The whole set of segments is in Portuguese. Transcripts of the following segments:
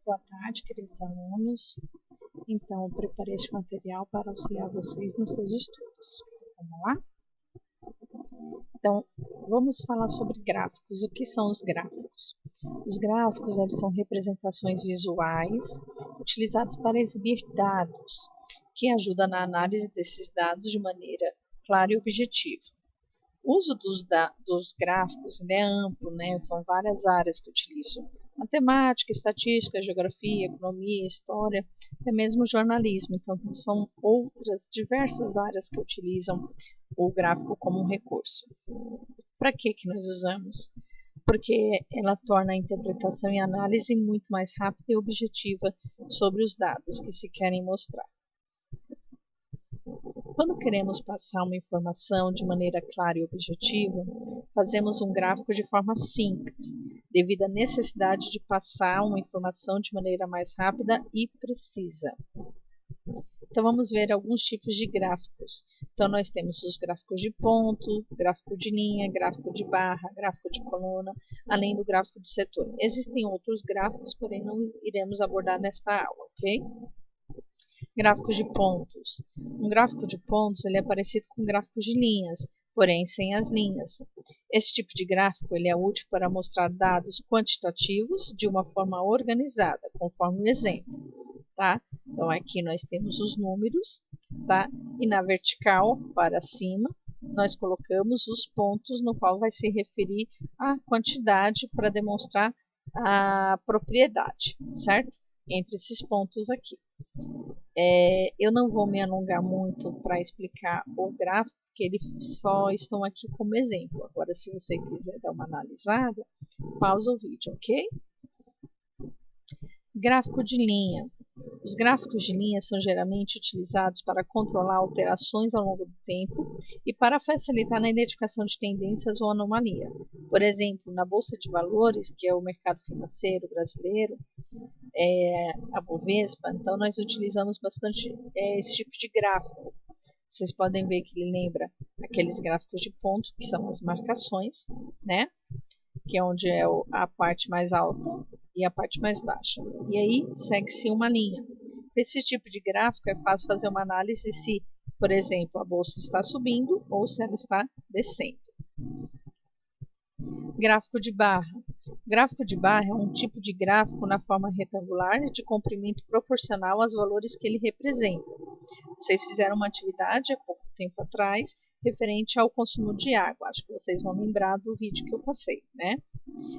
Boa tarde, queridos alunos. Então, preparei este material para auxiliar vocês nos seus estudos. Vamos lá? Então, vamos falar sobre gráficos. O que são os gráficos? Os gráficos eles são representações visuais utilizadas para exibir dados, que ajudam na análise desses dados de maneira clara e objetiva. O uso dos gráficos é amplo, né? São várias áreas que utilizam. Matemática, estatística, geografia, economia, história, até mesmo jornalismo. Então, são outras diversas áreas que utilizam o gráfico como um recurso. Para que nós usamos? Porque ela torna a interpretação e análise muito mais rápida e objetiva sobre os dados que se querem mostrar. Quando queremos passar uma informação de maneira clara e objetiva, fazemos um gráfico de forma simples, devido à necessidade de passar uma informação de maneira mais rápida e precisa. Então, vamos ver alguns tipos de gráficos. Então, nós temos os gráficos de ponto, gráfico de linha, gráfico de barra, gráfico de coluna, além do gráfico de setor. Existem outros gráficos, porém não iremos abordar nesta aula, ok? Gráficos de pontos. Um gráfico de pontos ele é parecido com um gráfico de linhas, porém sem as linhas. Esse tipo de gráfico ele é útil para mostrar dados quantitativos de uma forma organizada, conforme o exemplo. Tá? Então, aqui nós temos os números, tá? E na vertical, para cima, nós colocamos os pontos no qual vai se referir a quantidade para demonstrar a propriedade, certo? Entre esses pontos aqui. Eu não vou me alongar muito para explicar o gráfico, porque eles só estão aqui como exemplo. Agora, se você quiser dar uma analisada, pausa o vídeo, ok? Gráfico de linha. Os gráficos de linha são geralmente utilizados para controlar alterações ao longo do tempo e para facilitar na identificação de tendências ou anomalia. Por exemplo, na Bolsa de Valores, que é o mercado financeiro brasileiro, a Bovespa, então nós utilizamos bastante esse tipo de gráfico. Vocês podem ver que ele lembra aqueles gráficos de ponto, que são as marcações, né? Que é onde é a parte mais alta e a parte mais baixa. E aí segue-se uma linha. Esse tipo de gráfico é fácil fazer uma análise se, por exemplo, a bolsa está subindo ou se ela está descendo. Gráfico de barra. Gráfico de barra é um tipo de gráfico na forma retangular de comprimento proporcional aos valores que ele representa. Vocês fizeram uma atividade há pouco tempo atrás referente ao consumo de água. Acho que vocês vão lembrar do vídeo que eu passei, né?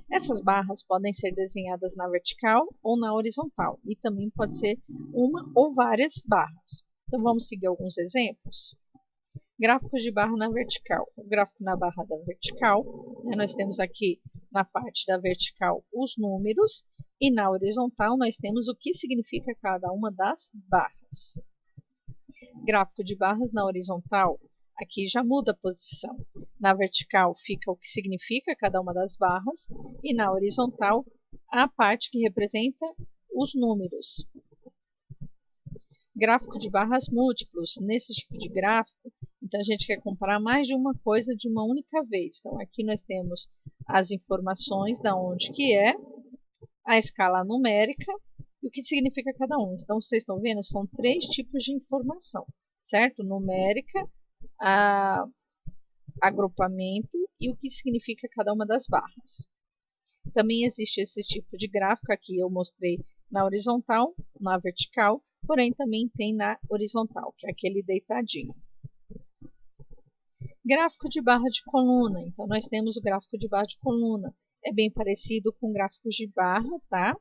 Essas barras podem ser desenhadas na vertical ou na horizontal e também pode ser uma ou várias barras. Então vamos seguir alguns exemplos. Gráficos de barra na vertical. O gráfico na barra da vertical, nós temos aqui na parte da vertical os números e na horizontal nós temos o que significa cada uma das barras. Gráfico de barras na horizontal, aqui já muda a posição. Na vertical fica o que significa cada uma das barras e na horizontal a parte que representa os números. Gráfico de barras múltiplos. Nesse tipo de gráfico, então a gente quer comparar mais de uma coisa de uma única vez. Então aqui nós temos as informações da onde que é, a escala numérica e o que significa cada um. Então vocês estão vendo, são 3 tipos de informação, certo? Numérica, agrupamento e o que significa cada uma das barras. Também existe esse tipo de gráfico, aqui eu mostrei na horizontal, na vertical, porém também tem na horizontal, que é aquele deitadinho. Gráfico de barra de coluna. Então, nós temos o gráfico de barra de coluna. É bem parecido com gráficos de barra, tá?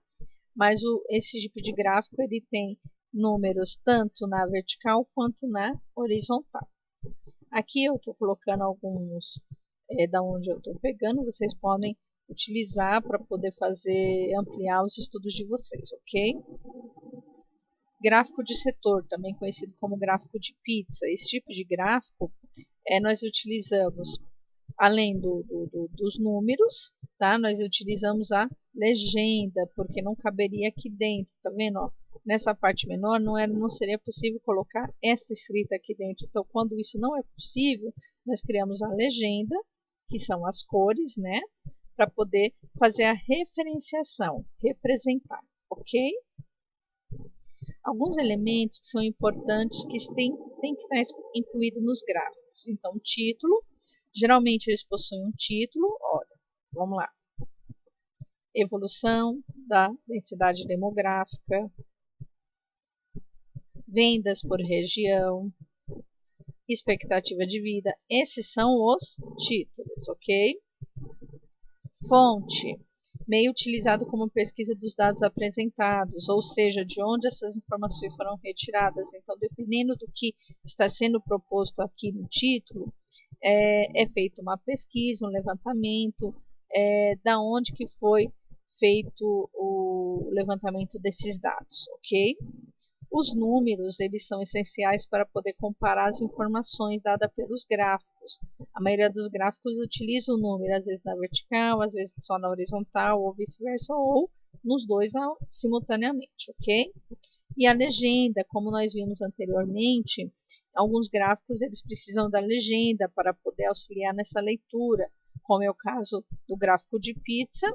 Mas esse tipo de gráfico ele tem números tanto na vertical quanto na horizontal. Aqui eu estou colocando alguns da onde eu estou pegando, vocês podem utilizar para poder ampliar os estudos de vocês, ok? Gráfico de setor, também conhecido como gráfico de pizza. Esse tipo de gráfico nós utilizamos, além dos números, tá? Nós utilizamos a legenda, porque não caberia aqui dentro, tá vendo? Ó? Nessa parte menor não seria possível colocar essa escrita aqui dentro. Então, quando isso não é possível, nós criamos a legenda, que são as cores, né? Para poder fazer a referenciação, representar. ok? Alguns elementos que são importantes que têm que estar incluídos nos gráficos. Então, título, geralmente eles possuem um título, olha, vamos lá. Evolução da densidade demográfica, vendas por região, expectativa de vida, esses são os títulos, ok? Fonte, meio utilizado como pesquisa dos dados apresentados, ou seja, de onde essas informações foram retiradas. Então, dependendo do que está sendo proposto aqui no título, é feita uma pesquisa, um levantamento, da onde que foi feito o levantamento desses dados, ok? Os números, eles são essenciais para poder comparar as informações dadas pelos gráficos. A maioria dos gráficos utiliza o número, às vezes na vertical, às vezes só na horizontal, ou vice-versa, ou nos dois simultaneamente, ok? E a legenda, como nós vimos anteriormente, alguns gráficos eles precisam da legenda para poder auxiliar nessa leitura, como é o caso do gráfico de pizza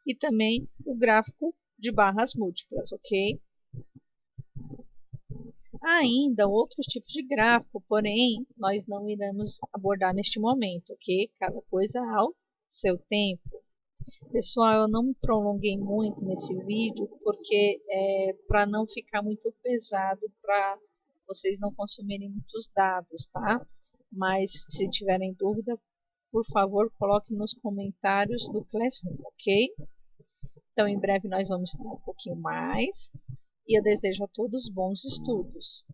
e também o gráfico de barras múltiplas, ok? Há ainda outros tipos de gráfico, porém, nós não iremos abordar neste momento, ok? Cada coisa ao seu tempo. Pessoal, eu não me prolonguei muito nesse vídeo, porque para não ficar muito pesado, para vocês não consumirem muitos dados, tá? Mas se tiverem dúvida, por favor, coloquem nos comentários do Classroom, ok? Então, em breve nós vamos estudar um pouquinho mais. E eu desejo a todos bons estudos.